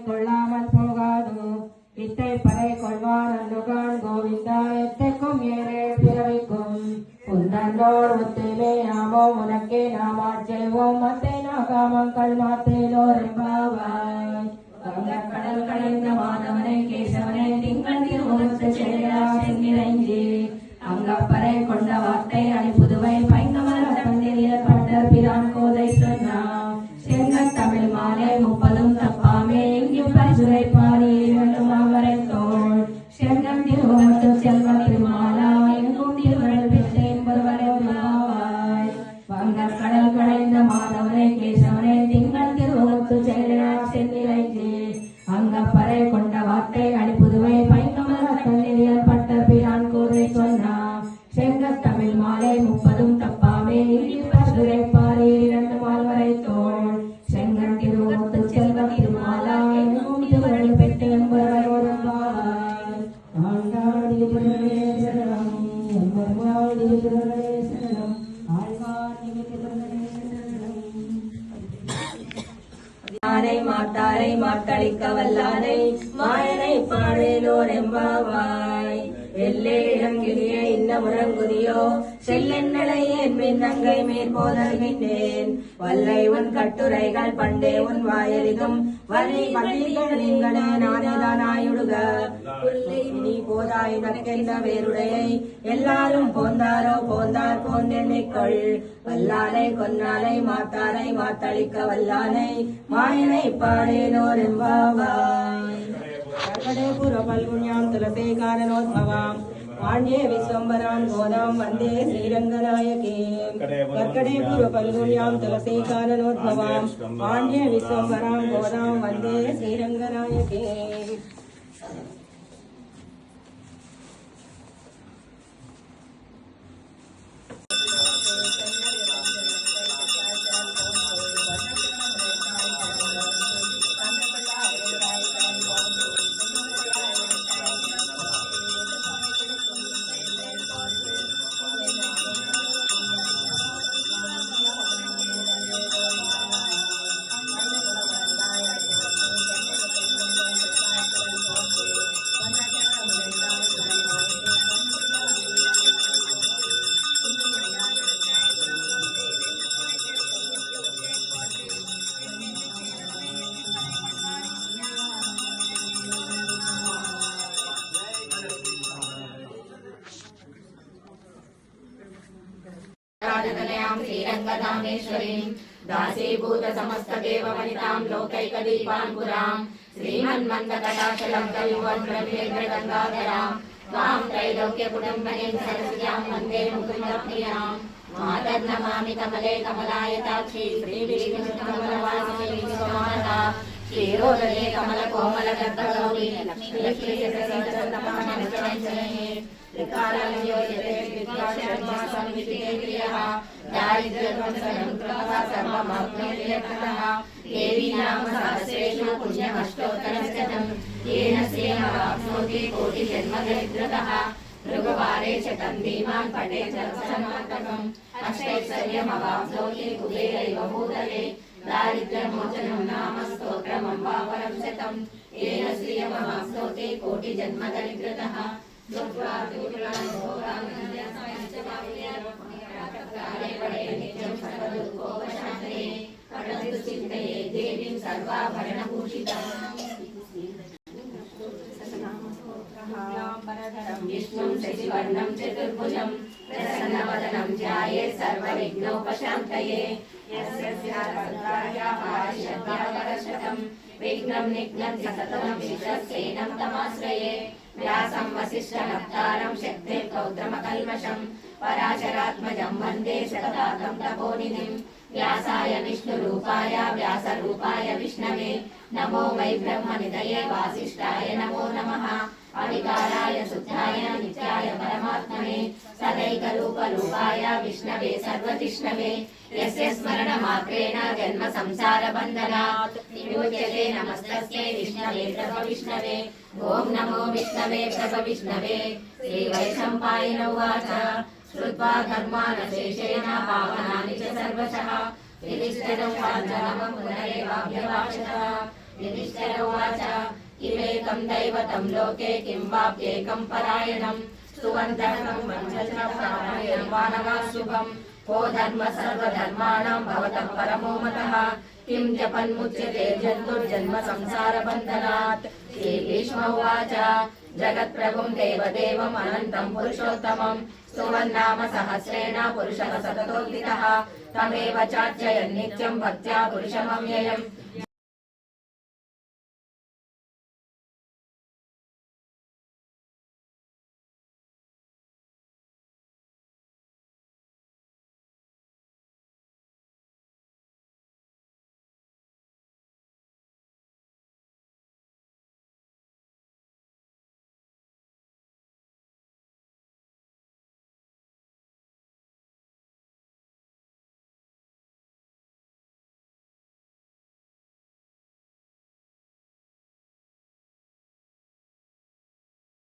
கொள்ளாமல் போகாது. இத்தை பறை கொள்வான் அன்றுகான் கோவிந்தா எத்தைக்கும் ஏழே பிறவிக்கும் உந்தன்னோர் ஒத்துமே நாமோ உனக்கே நாமாட் செய்வோம் மத்தை நாகாமங்கள் மாத்தேலோர் என்பாவாய். கடல் கடைந்த மாதவனை கேசவனை திங்கள் திருமுகத்து சென்னிறைஞ்சி அங்கப்பறை கொண்ட வார்த்தை அணி புதுவை பைங்கமல பண்டிரியர் பட்டர் பிரான் கோதை சொன்னா செங்கத் தமிழ் மாலை 30 தப்பாமே எங்கும் பரிசுரை பாரி மாமரை தோள் செங்கத் திருமுகத்து செல்வ திருமாலா எங்கும் திருவள் பெற்று என்பவரை உலாவாய். வங்கக் கடல் கடைந்த மாதவனை கேசவனை திங்கள் திருமுகத்து சென்னிறைஞ்சி அங்கப்பறை கொண்ட வார்த்தை அணி புதுவை பைங்கமல பண்டிரியர் பட்டர் பிரான் கோதை சொன்னா செங்கத் தமிழ் மாலை 30 தப்பாமே பரிசுரை பாரி மால்வரை தோள் செங்கத் திருமுகத்து செல்வ திருமாலா எங்கும் திருவள் பெற்று என்பவரை உலாவாய். ஆண்டாடி சரணம் எம்பெருமாடி சரணம் ஆழ்வாடி சரணம். மாட்டாரை மாட்டளிக்க வல்லானை மாயனை பாடேலோர் எம்பாவாய். எல்லே இளங்கிரியே இன்ன முரங்குதியோ செல்லென்னலை என் மின் நங்கை மேற்போதல்கின்றேன். வல்லை உன் கட்டுரைகள் பண்டே உன் வாயறிதும் வலி பள்ளிகளே நானேதானாயுடுக. நீ போதாய் நற்கென்ற வேருடையை எல்லாரும் போந்தாரோ போந்தார் போன்றெண்ணிக்கொள். வல்லானை கொன்னானை மாத்தாரை மாத்தளிக்க வல்லானை மாயனை பாடேலோர் எம்பாவாய். கர்கடேபுர பல்குண்யாம் துளசே காரணோத்பவாம் பாண்யே விஸ்வம்பராம் கோதாம் வந்தே ஸ்ரீரங்கநாயகே. கர்கடேபுர பல்குண்யாம் துளசே காரணோத்பவாம் பாண்யே விஸ்வம்பராம் கோதாம் வந்தே ஸ்ரீரங்கநாயகே. श्रीरंगधामेश्वरीं दासीभूत समस्तदेव वनितां लोकैकदीपां पुरां श्रीमन्मन्दकटाक्षलब्धयुवद्रव्येन्द्रगङ्गाधरां त्वां त्रैलोक्यकुटुम्बनीं सरस्वतीं वन्दे मुकुन्दप्रियां। मातर्नमामि कमले कमलायताक्षी श्रीविष्णुकमलवासिनी विश्वमाता श्रीरोदने कमलकोमलगर्भगौरी लक्ष्मीचन्द्रमानचञ्चले त्रिकालयोजते विद्याशर्मासंविधिकेन्द्रियः दारिद्र्यध्वंसनमुद्रः सर्वमाप्नोत्यर्थः। देवी नाम सहस्रेषु पुण्यमष्टोत्तरशतं येन श्रियमवाप्नोति कोटिजन्मदरिद्रतः। भृगुवारे शतं धीमान् पठेत् सर्वसन्मतकम् अष्टैश्वर्यमवाप्नोति कुबेरैव भूतले। दारिद्र्यमोचनं नाम स्तोत्रमम्बा परं शतं येन श्रियमवाप्नोति कोटिजन्मदरिद्रतः। चिन्तये देवीं सर्वाभरणभूषिताम् विष्णुं शशिवर्णं चतुर्भुजं प्रसन्नवदनं ध्यायेत् सर्वविघ्नोपशान्तये। यस्याः विघ्नं निघ्नन्ति सततं विश्वसेनं तमाश्रये। व्यासं वसिष्ठनप्तारं शक्तिर्गौतमकल्मषं पराशरात्मजं वन्दे शततातं तपोनिधिं। व्यासाय विष्णुरूपाय व्यासरूपाय विष्णवे नमो वै ब्रह्मनिधये वासिष्ठाय नमो नमः। अविकाराय शुद्धाय नित्याय परमात्मने सदैकरूपरूपाय विष्णवे सर्वतिष्णवे। यस्य स्मरणमात्रेण जन्म संसारबन्धनात् विमुच्यते नमस्तस्यै विष्णवे प्रभविष्णवे। ॐ नमो विष्णवे प्रभविष्णवे। श्रीवैशम्पायन उवाच श्रुत्वा धर्मानशेषेण पावनानि च सर्वशः विनिष्ठितं पाञ्चनमं पुनरेवाभ्यभाषत। युधिष्ठिर उवाच किमेकं दैवतं लोके किं वाप्येकं परायणं स्तुवन्तः मानवाः शुभं को धर्म सर्वधर्माणां भवतः परमो मतः किं जपन्मुच्यते जन्तुर्जन्म संसारबन्धनात् श्रीभीष्म उवाच जगत्प्रभुं देवदेवम् अनन्तं पुरुषोत्तमं स्तुवन्नाम सहस्रेण पुरुषः सततोदितः तमेव चार्चयन् नित्यं भक्त्या पुरुषमव्ययम्